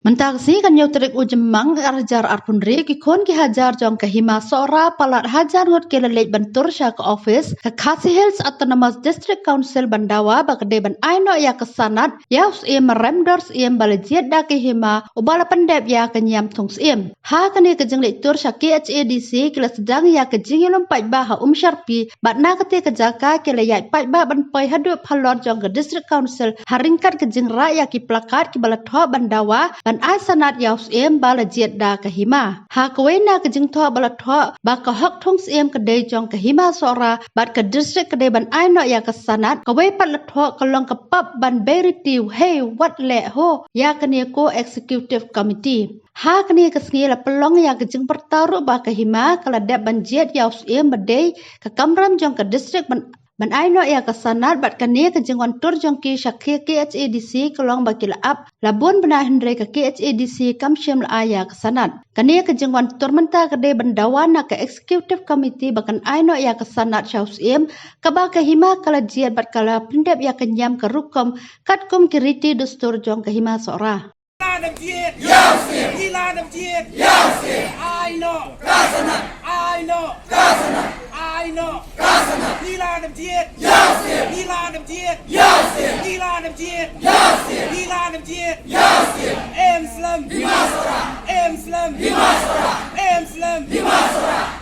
Mentagsi kan trik ujemang arjar arpundri kikon ki hajar jong kahima sora palat hajar ngot kelelek bentur sya ke office ke Khasi Hills Autonomous District Council Bandawa bakade ban aino ya kesanat ya us meremdors balajiat da kahima ubala pendep ya kenyam tungs ha kani kejeng lektur sya KHADC kila sedang ya kejeng lompat bah syarpi batna kete kejaka kila ya pai bah ban pai hadup halor jong ke District Council haringkat kejeng ra ya ki plakat ki balatho Bandawa ban asanat yaus bala jiat da kahima ha kawena kejeng tho bala tho ba ka hok thong kedai jong kahima sora bat ke district kedai ban aino ya kesanat kawe pat la tho kalong kapap ban beriti hey what le ho ya kene ko executive committee ha kene kesngi la pelong ya kejeng pertaruh ba kahima kala dap ban jiat yaus badai ke kamram jong ke district ban aino ya kesanat bat kane kejeng wantur jong ki syakhi KHADC kelong bakila ap labun bena hendrai ke KHADC kamsyam la aya kesanat kane kejeng wantur menta kedai Bandawana ke executive committee bakan aino ya kesanat syausim kaba kahima kala jiat bat kala pendep ya kenyam ke rukom katkum kiriti dustur jong kahima sora Em Slam Dimasora